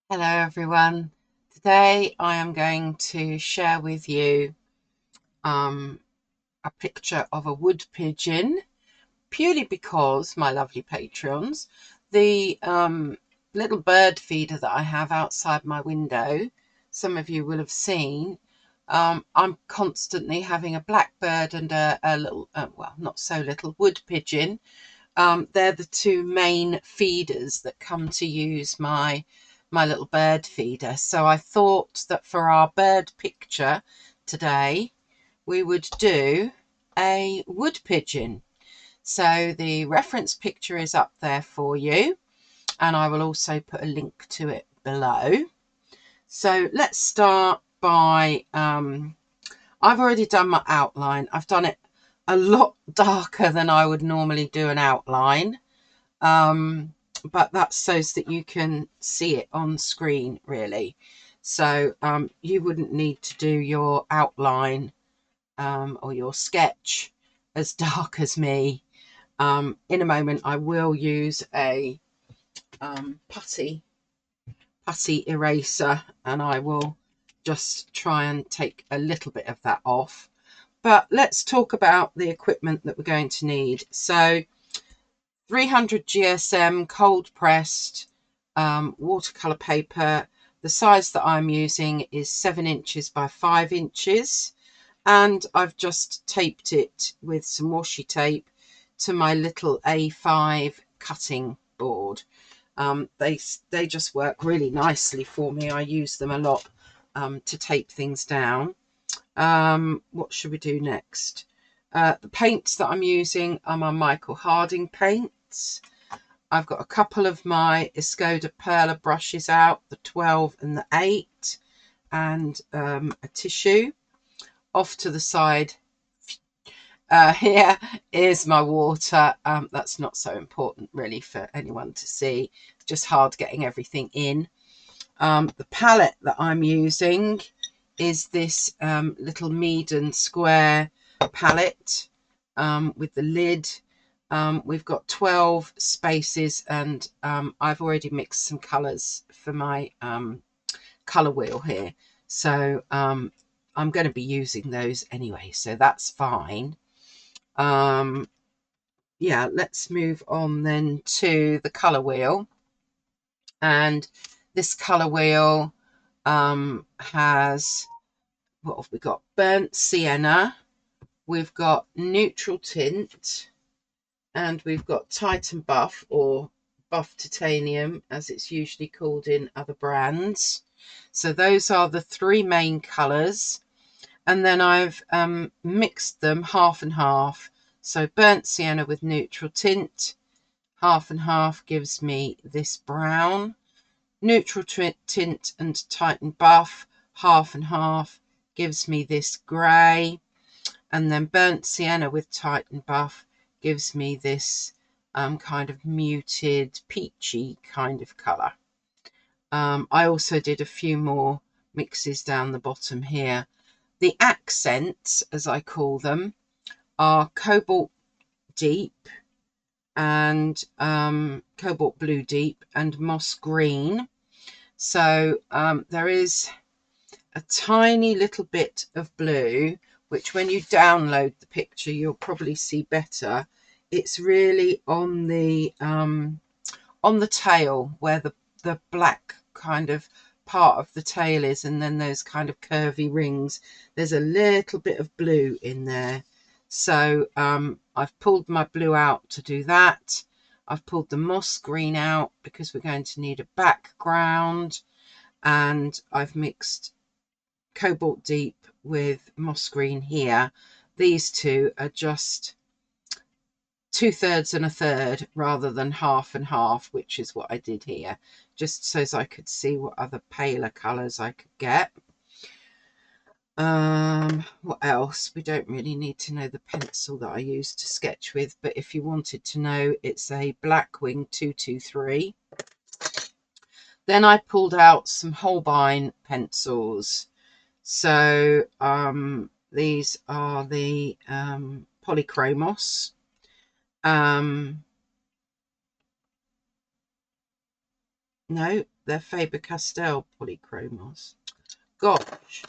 Hello everyone. Today I am going to share with you um, a picture of a wood pigeon, purely because, my lovely Patreons, the little bird feeder that I have outside my window, some of you will have seen. I'm constantly having a blackbird and a little, well, not so little, wood pigeon. They're the two main feeders that come to use my little bird feeder. So I thought that for our bird picture today, we would do a wood pigeon. So the reference picture is up there for you, and I will also put a link to it below. So let's start by, I've already done my outline. I've done it a lot darker than I would normally do an outline. Um, but that's so that you can see it on screen, really. So you wouldn't need to do your outline or your sketch as dark as me. In a moment, I will use a putty eraser, and I will just try and take a little bit of that off. But let's talk about the equipment that we're going to need. So 300 GSM cold pressed watercolor paper. The size that I'm using is 7 inches by 5 inches, and I've just taped it with some washi tape to my little A5 cutting board. They just work really nicely for me. I use them a lot to tape things down. What should we do next? The paints that I'm using are my Michael Harding paints. I've got a couple of my Escoda Perla brushes out, the 12 and the 8, and a tissue. Off to the side here is my water. That's not so important really for anyone to see. It's just hard getting everything in. The palette that I'm using is this little Meaden Square palette with the lid. We've got 12 spaces, and I've already mixed some colours for my colour wheel here. So I'm going to be using those anyway, so that's fine. Yeah, let's move on then to the colour wheel. And this colour wheel has, what have we got? Burnt sienna, we've got neutral tint, and we've got Titan Buff, or Buff Titanium as it's usually called in other brands. So those are the three main colours, and then I've mixed them half and half. So burnt sienna with neutral tint, half and half gives me this brown. Neutral tint and Titan Buff, half and half, gives me this grey. And then burnt sienna with Titan Buff gives me this kind of muted peachy kind of colour. I also did a few more mixes down the bottom here. The accents, as I call them, are Cobalt Deep and Cobalt Blue Deep and Moss Green. So there is a tiny little bit of blue, which when you download the picture, you'll probably see better. It's really on the tail, where the black kind of part of the tail is, and then those kind of curvy rings. There's a little bit of blue in there. So I've pulled my blue out to do that. I've pulled the moss green out because we're going to need a background, and I've mixed Cobalt Deep with moss green here. These two are just 2/3 and a third rather than half and half, which is what I did here, just so as I could see what other paler colours I could get. What else? We don't really need to know the pencil that I used to sketch with, but if you wanted to know, it's a Blackwing 223. Then I pulled out some Holbein pencils. So these are the Polychromos. No, they're Faber-Castell polychromos. Gosh,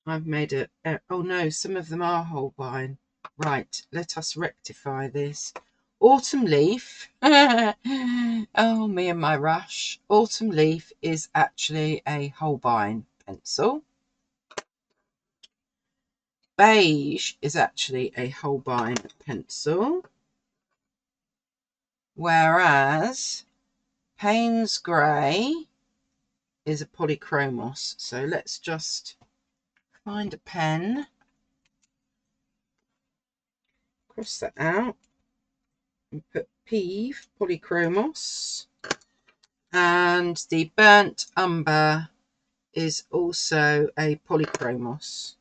I've made a... Oh no, some of them are Holbein. Right, let us rectify this. Autumn Leaf. Oh, me and my rush. Autumn Leaf is actually a Holbein pencil. Beige is actually a Holbein pencil. Whereas Payne's Grey is a polychromos. So let's just find a pen, cross that out, and put Peeve polychromos. And the Burnt Umber is also a polychromos.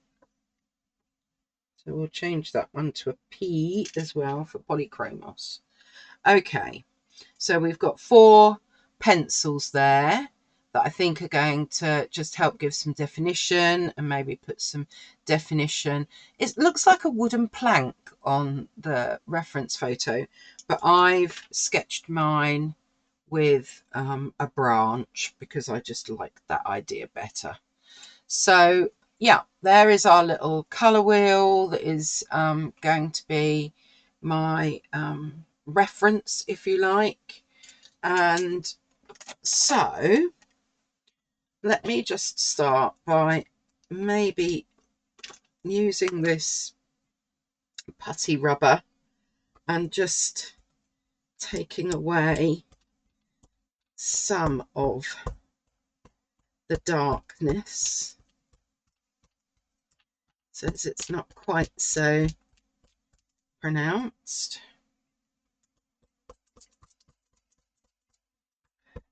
So we'll change that one to a P as well for polychromos. Okay, so we've got 4 pencils there that I think are going to just help give some definition and maybe put some definition. It looks like a wooden plank on the reference photo, but I've sketched mine with a branch because I just like that idea better. So yeah, there is our little colour wheel that is going to be my reference, if you like. And so let me just start by maybe using this putty rubber and just taking away some of the darkness, since it's not quite so pronounced.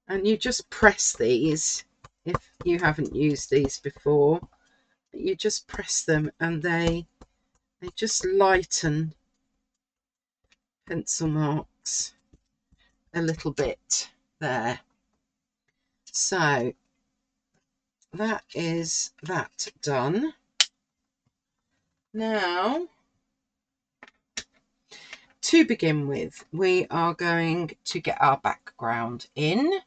And you just press these if you haven't used these before. You just press them and they just lighten pencil marks a little bit there. So that is that done. Now, to begin with, we are going to get our background in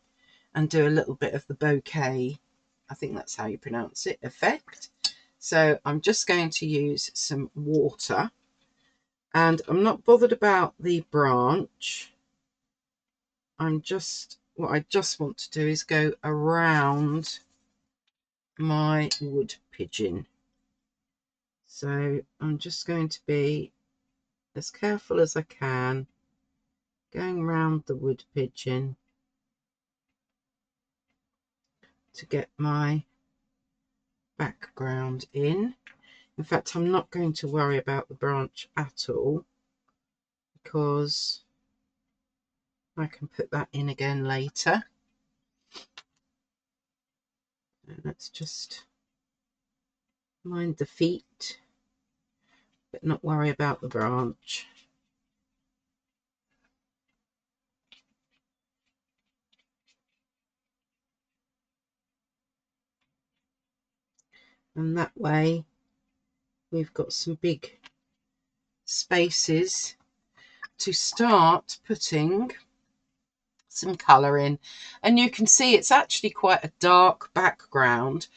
and do a little bit of the bokeh, I think that's how you pronounce it, effect. So I'm just going to use some water, and I'm not bothered about the branch. What I just want to do is go around my wood pigeon. So I'm just going to be as careful as I can, going around the wood pigeon to get my background in. In fact, I'm not going to worry about the branch at all because I can put that in again later. And let's just mind the feet, but not worry about the branch. And that way we've got some big spaces to start putting some colour in. And you can see it's actually quite a dark background,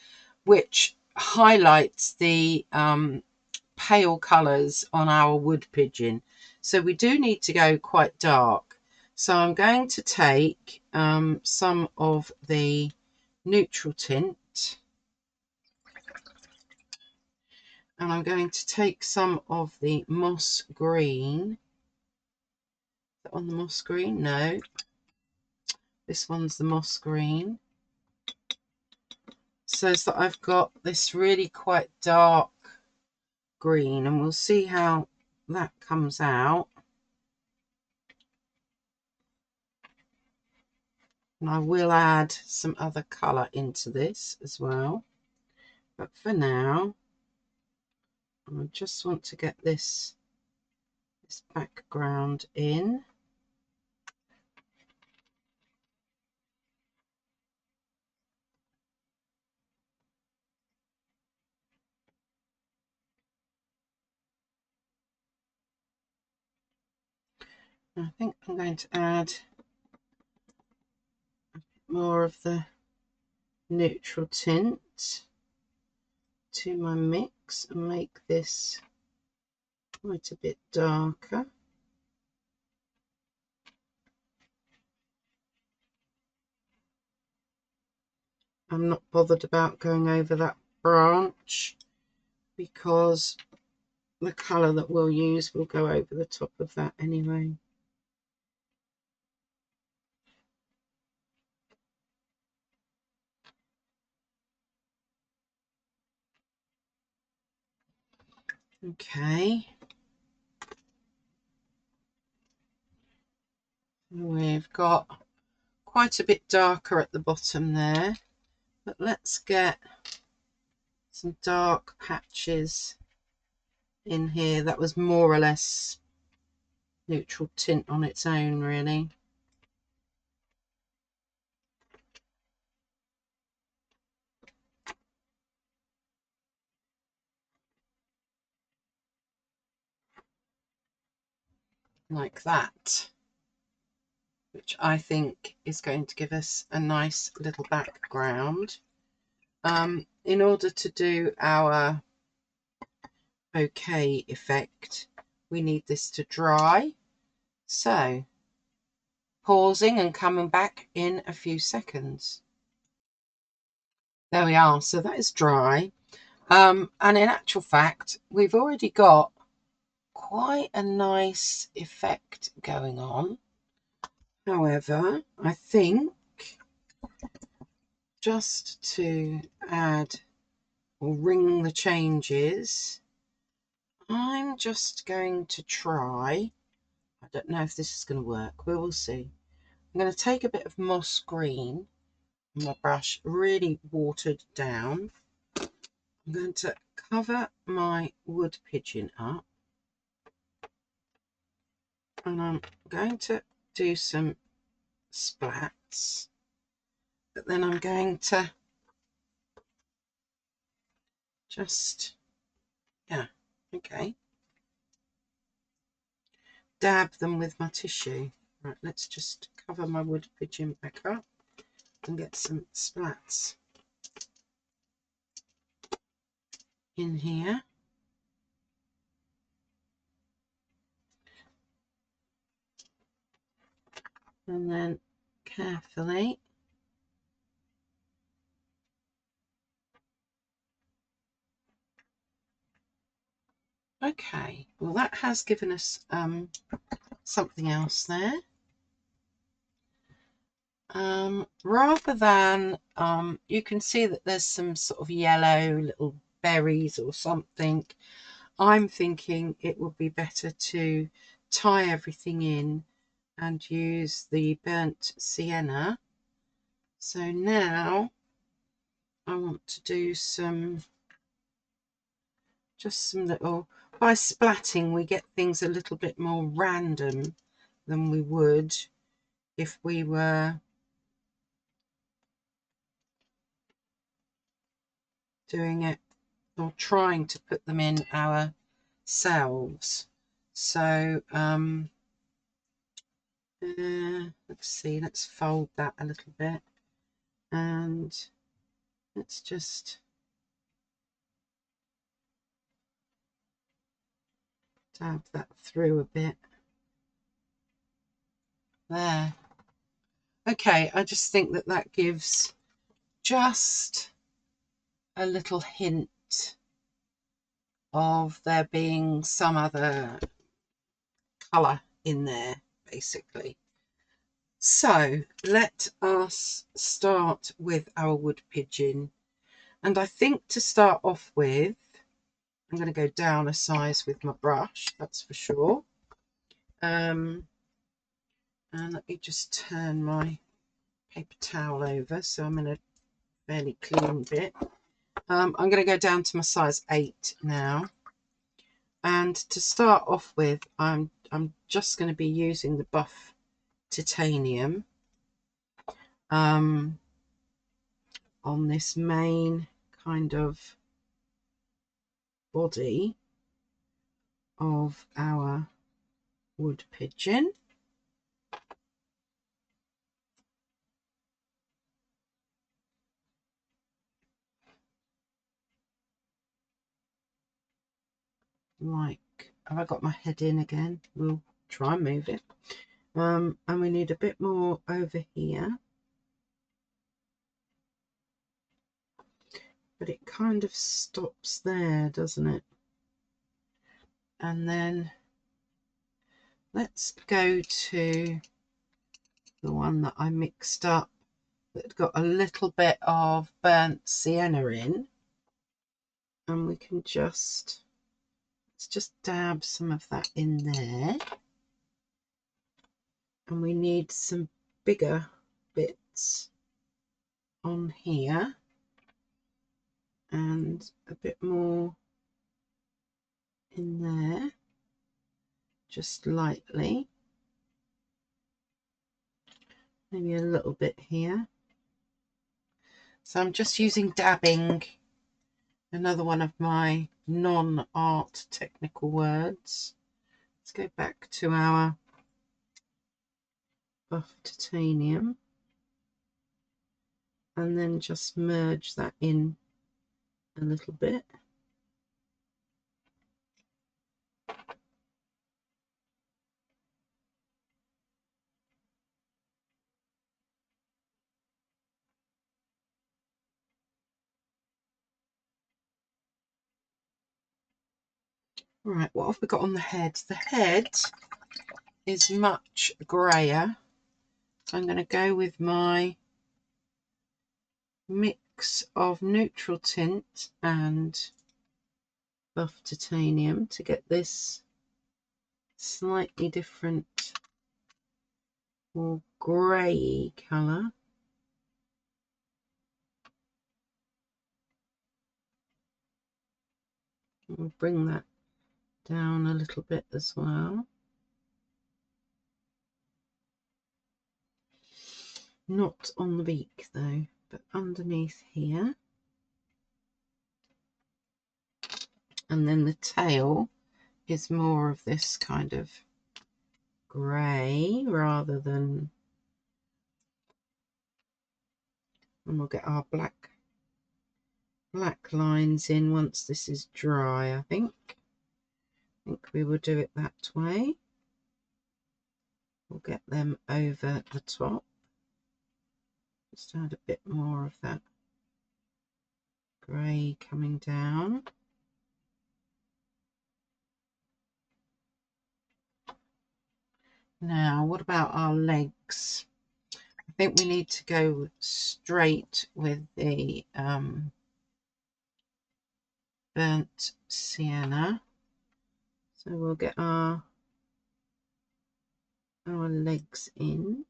which highlights the pale colours on our wood pigeon. So we do need to go quite dark. So I'm going to take some of the neutral tint, and I'm going to take some of the moss green. Is that on the moss green? No, this one's the moss green. So that I've got this really quite dark green, and we'll see how that comes out. And I will add some other colour into this as well. But for now, I just want to get this background in. I think I'm going to add a more of the neutral tint to my mix and make this quite a bit darker. I'm not bothered about going over that branch because the colour that we'll use will go over the top of that anyway. Okay. We've got quite a bit darker at the bottom there, but let's get some dark patches in here. That was more or less neutral tint on its own, really. Like that, which I think is going to give us a nice little background. In order to do our bouquet effect, we need this to dry. So, pausing and coming back in a few seconds. There we are. So that is dry. And in actual fact, we've already got quite a nice effect going on. However, I think just to add or ring the changes, I'm just going to try. I don't know if this is going to work. We will see. I'm going to take a bit of moss green on my brush, really watered down. I'm going to cover my wood pigeon up, and I'm going to do some splats, but then I'm going to just, yeah, okay, dab them with my tissue. Right, let's just cover my wood pigeon back up and get some splats in here. And then carefully okay, well that has given us something else there. Rather than you can see that there's some sort of yellow little berries or something. I'm thinking it would be better to tie everything in and use the burnt sienna. So now I want to do just some little, by splatting we get things a little bit more random than we would if we were doing it or trying to put them in ourselves. So let's see, let's fold that a little bit and let's just dab that through a bit there. Okay, I just think that that gives just a little hint of there being some other colour in there, basically. So let us start with our wood pigeon. And I think to start off with, I'm going to go down a size with my brush, that's for sure. And let me just turn my paper towel over so I'm in a fairly clean bit. I'm going to go down to my size 8 now. And to start off with, I'm just going to be using the Buff Titanium on this main kind of body of our wood pigeon. like, have I got my head in again? We'll try and move it. And we need a bit more over here. But it kind of stops there, doesn't it? And then let's go to the one that I mixed up that got a little bit of burnt sienna in. And we can just, let's just dab some of that in there. And we need some bigger bits on here. And a bit more in there, just lightly. Maybe a little bit here. So I'm just using dabbing, another one of my non-art technical words. Let's go back to our buff titanium and then just merge that in a little bit. Right, what have we got on the head? The head is much grayer. So I'm going to go with my mix of neutral tint and buff titanium to get this slightly different, more grey colour. We'll bring that down a little bit as well. Not on the beak though, but underneath here. And then the tail is more of this kind of grey rather than, and we'll get our black lines in once this is dry. I think we will do it that way. We'll get them over the top. Just add a bit more of that grey coming down. Now, what about our legs? I think we need to go straight with the burnt sienna. So we'll get our legs in.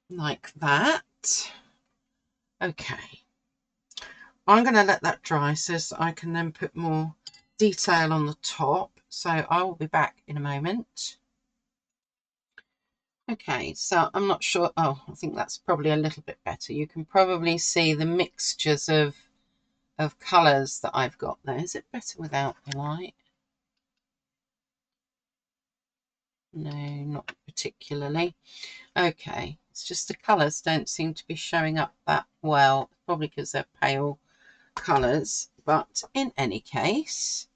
Like that. Okay. I'm going to let that dry so I can then put more detail on the top. So I will be back in a moment. Okay, so I'm not sure. Oh, I think that's probably a little bit better. You can probably see the mixtures of colours that I've got there. Is it better without the light? No, not particularly. Okay, it's just the colours don't seem to be showing up that well, probably because they're pale colours. But in any case,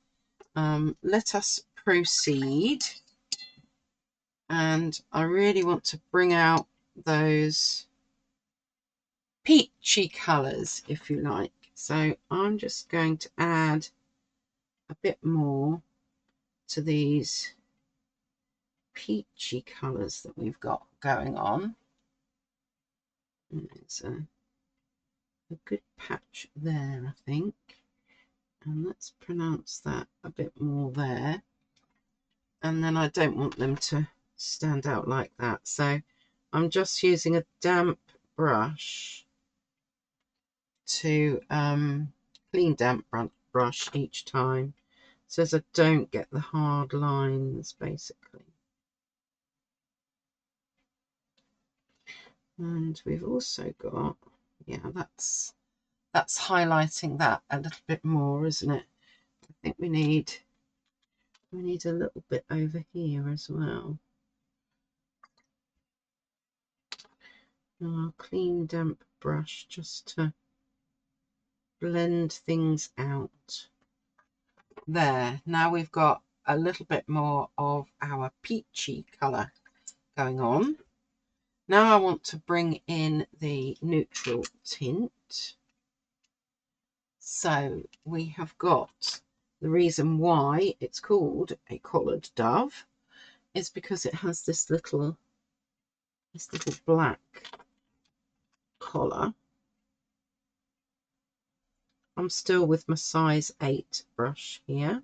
let us proceed. And I really want to bring out those peachy colours, if you like. So I'm just going to add a bit more to these peachy colours that we've got going on. And there's a good patch there, I think. And let's pronounce that a bit more there. And then I don't want them to stand out like that. So I'm just using a damp brush to clean damp brush each time so as I don't get the hard lines basically. And we've also got, yeah, that's highlighting that a little bit more, isn't it? I think we need a little bit over here as well. a clean damp brush just to blend things out. There, now we've got a little bit more of our peachy colour going on. Now I want to bring in the neutral tint. So we have got the reason why it's called a collared dove is because it has this little black collar. I'm still with my size 8 brush here.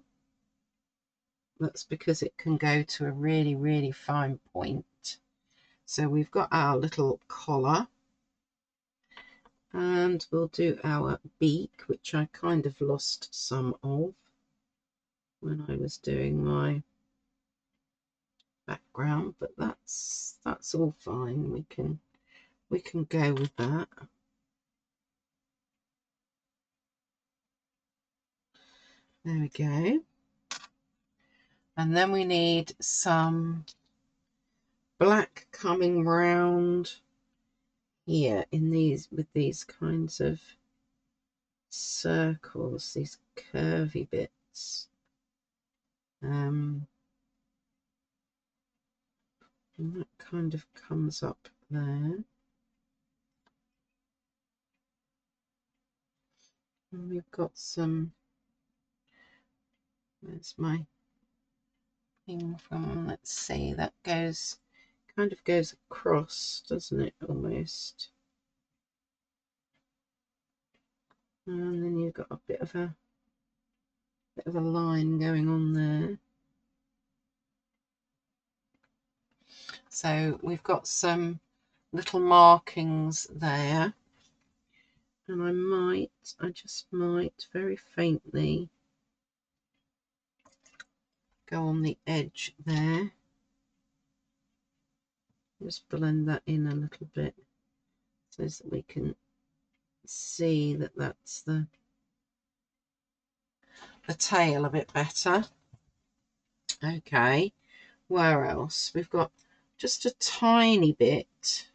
That's because it can go to a really, really fine point. So we've got our little collar, and we'll do our beak, which I kind of lost some of when I was doing my background, but that's all fine. We can go with that. There we go. And then we need some black coming round here in these, with these kinds of circles, these curvy bits. And that kind of comes up there. And we've got some, where's my thing from? Let's see, that goes, kind of goes across, doesn't it, almost? And then you've got a bit of a line going on there. So we've got some little markings there, and I just might very faintly go on the edge there. Just blend that in a little bit so that we can see that that's the tail a bit better. Okay, where else? We've got just a tiny bit.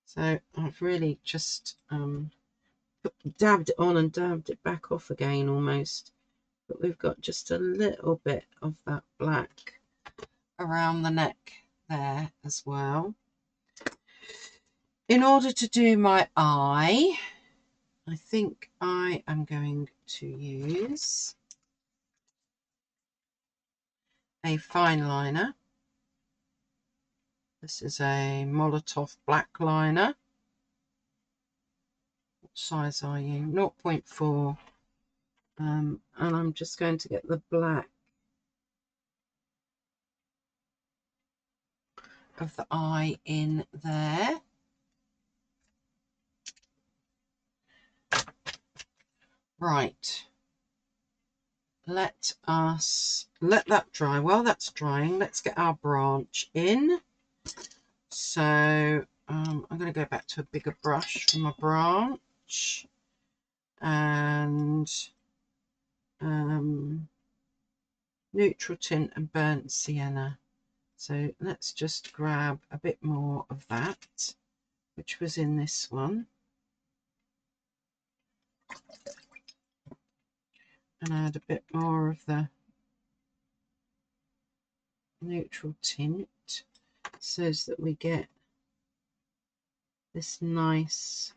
So I've really just dabbed it on and dabbed it back off again almost. But we've got just a little bit of that black around the neck there as well. In order to do my eye, I think I am going to use a fine liner. This is a Molotow black liner. What size are you? 0.4. And I'm just going to get the black of the eye in there. Right. Let that dry. While that's drying, let's get our branch in. So I'm going to go back to a bigger brush for my branch, and neutral tint and burnt sienna. So let's just grab a bit more of that, which was in this one, and add a bit more of the neutral tint so that we get this nice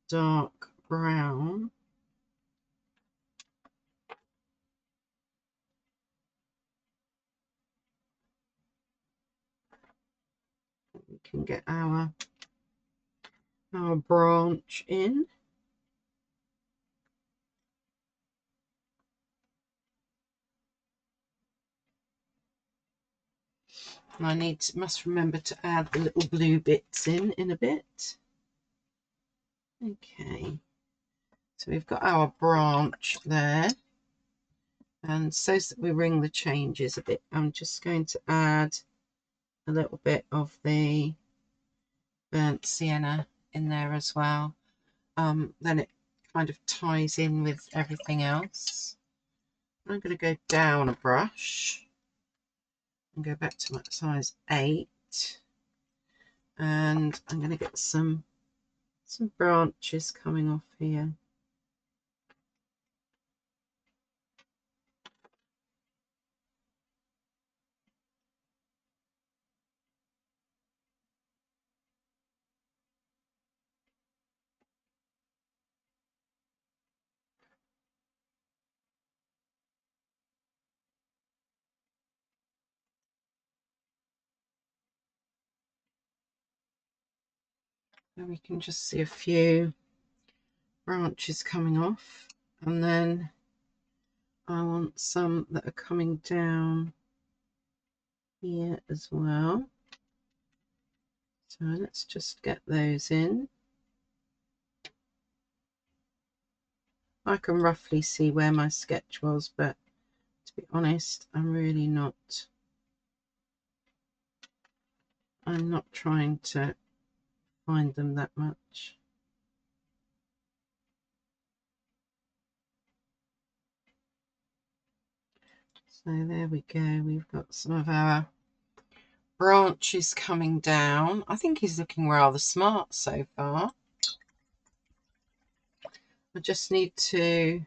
dark brown. We can get our branch in. And I must remember to add the little blue bits in a bit. Okay, so we've got our branch there, and so that we ring the changes a bit, I'm just going to add a little bit of the burnt sienna in there as well. Then it kind of ties in with everything else. I'm going to go down a brush and go back to my size 8, And I'm going to get some branches coming off here. And we can just see a few branches coming off, and then I want some that are coming down here as well. So let's just get those in. I can roughly see where my sketch was, but to be honest, I'm not trying to find them that much. So there we go. We've got some of our branches coming down. I think he's looking rather smart so far. I just need to,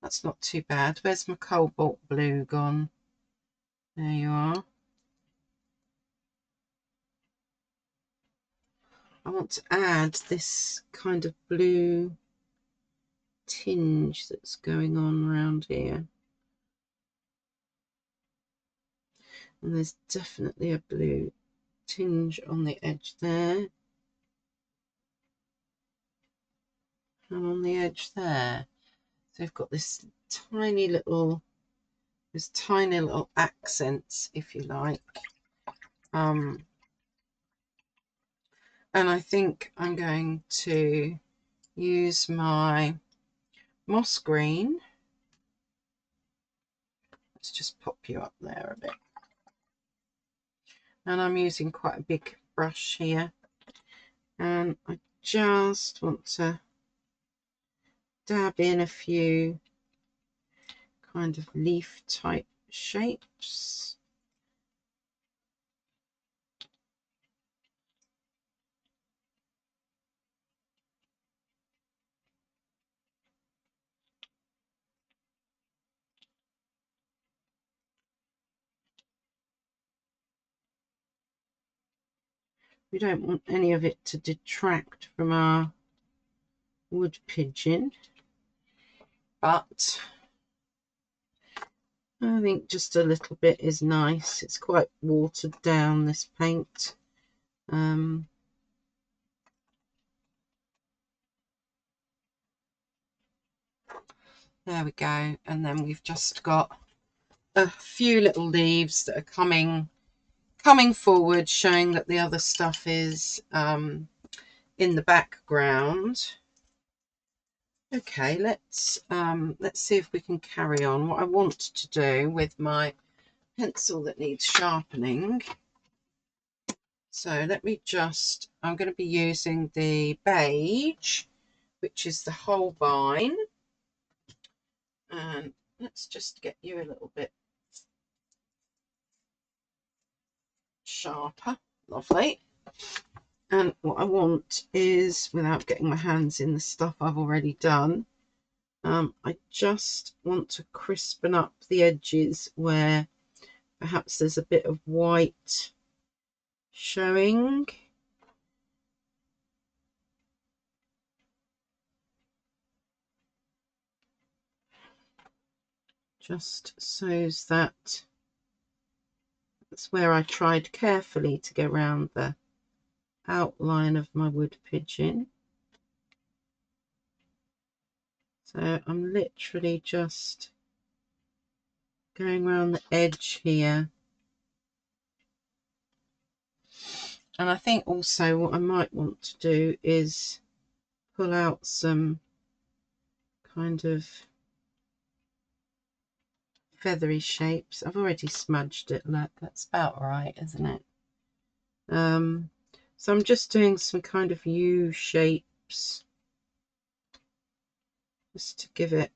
that's not too bad. Where's my cobalt blue gone? There you are. I want to add this kind of blue tinge that's going on around here. And there's definitely a blue tinge on the edge there. And on the edge there. So we've got this tiny little, accents, if you like. And I think I'm going to use my moss green. Let's just pop you up there a bit. And I'm using quite a big brush here. And I just want to dab in a few kind of leaf type shapes. We don't want any of it to detract from our wood pigeon, but I think just a little bit is nice. It's quite watered down, this paint. There we go. And then we've just got a few little leaves that are coming forward, showing that the other stuff is in the background. Okay, let's see if we can carry on. What I want to do with my pencil that needs sharpening, so let me just, I'm going to be using the beige, which is the Holbein, and let's just get you a little bit sharper. Lovely. And what I want is, without getting my hands in the stuff I've already done, I just want to crispen up the edges where perhaps there's a bit of white showing. Just so that that's where I tried carefully to go around the outline of my wood pigeon. So I'm literally just going around the edge here. And I think also what I might want to do is pull out some kind of feathery shapes. I've already smudged it, look, that's about right, isn't it? So I'm just doing some kind of U shapes just to give it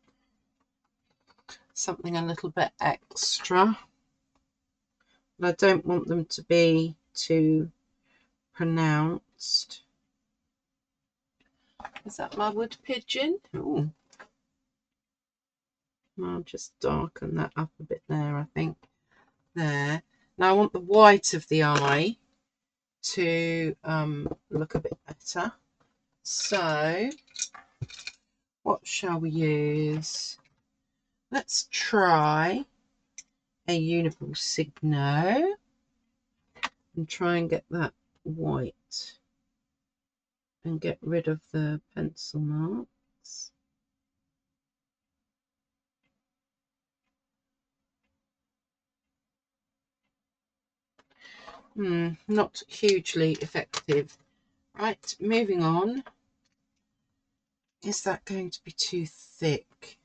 something a little bit extra. But I don't want them to be too pronounced. Is that my wood pigeon? Oh, I'll just darken that up a bit there, I think. There. Now I want the white of the eye to look a bit better. So what shall we use? Let's try a Uniball Signo and try and get that white and get rid of the pencil marks. Not hugely effective. Right, moving on. Is that going to be too thick?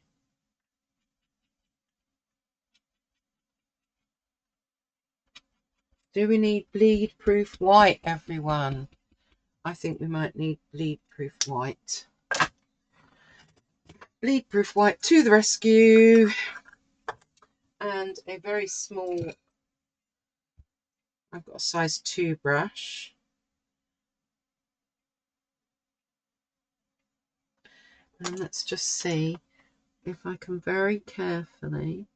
Do we need bleed proof white, everyone? I think we might need bleed proof white. Bleed proof white to the rescue. And a very small, I've got a size 2 brush. And let's just see if I can very carefully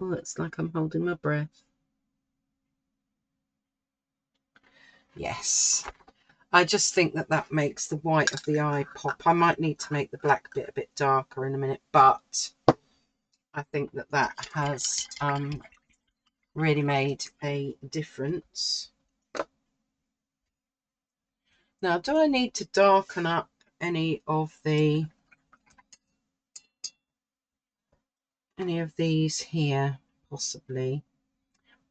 oh, it's like I'm holding my breath. Yes, I just think that that makes the white of the eye pop. I might need to make the black bit a bit darker in a minute, but I think that that has really made a difference. Now, do I need to darken up any of these here? Possibly.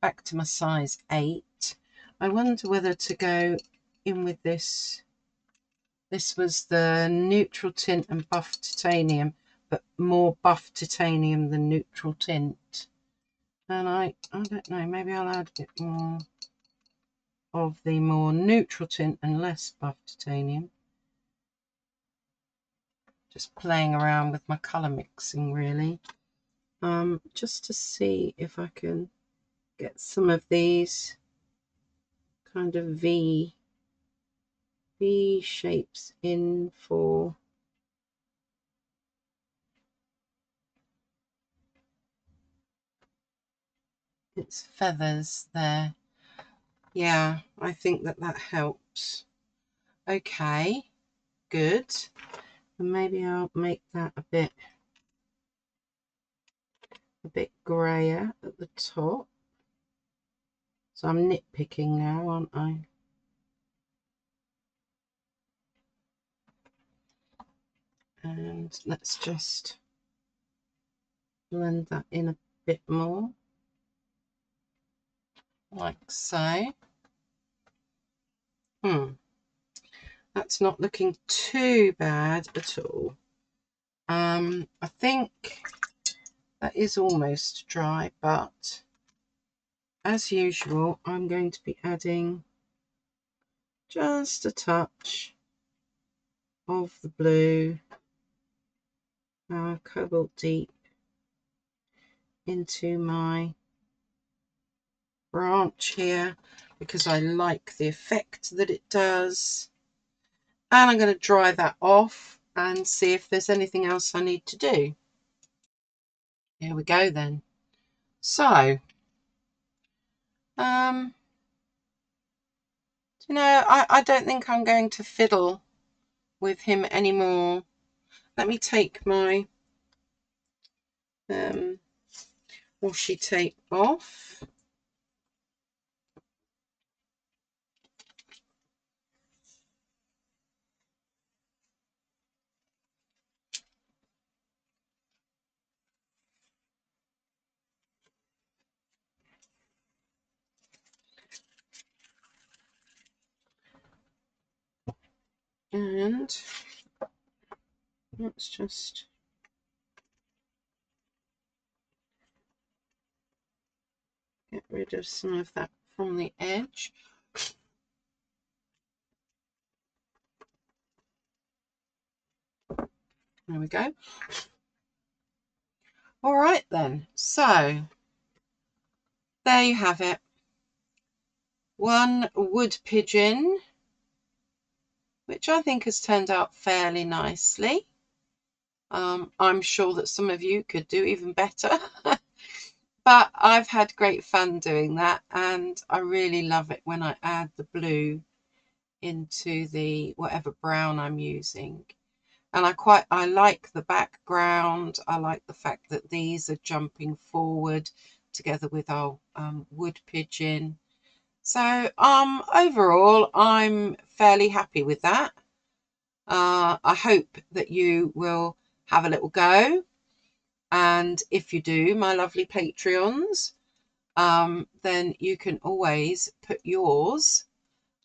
Back to my size 8. I wonder whether to go in with this. This was the neutral tint and buff titanium, but more buff titanium than neutral tint. And I don't know, maybe I'll add a bit more of the more neutral tint and less buff titanium. Just playing around with my colour mixing, really. Just to see if I can get some of these kind of V shapes in for its feathers there. Yeah, I think that that helps. Okay, good. And maybe I'll make that a bit grayer at the top. So I'm nitpicking now, aren't I? And let's just blend that in a bit more, like so. That's not looking too bad at all. I think that is almost dry, but as usual, I'm going to be adding just a touch of the blue, Cobalt Deep, into my branch here because I like the effect that it does. And I'm going to dry that off and see if there's anything else I need to do. Here we go then. So, you know, I don't think I'm going to fiddle with him anymore. Let me take my washi tape off. And let's just get rid of some of that from the edge. There we go. All right then, so there you have it. One wood pigeon, which I think has turned out fairly nicely. I'm sure that some of you could do even better. But I've had great fun doing that, and I really love it when I add the blue into the whatever brown I'm using. And I like the background. I like the fact that these are jumping forward together with our wood pigeon. So overall, I'm fairly happy with that. I hope that you will have a little go. And if you do, my lovely Patreons, then you can always put yours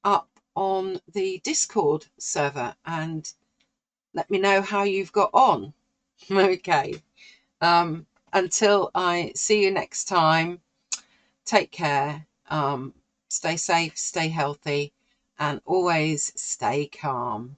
up on the Discord server and let me know how you've got on. Okay. Until I see you next time, take care. Stay safe, stay healthy, and always stay calm.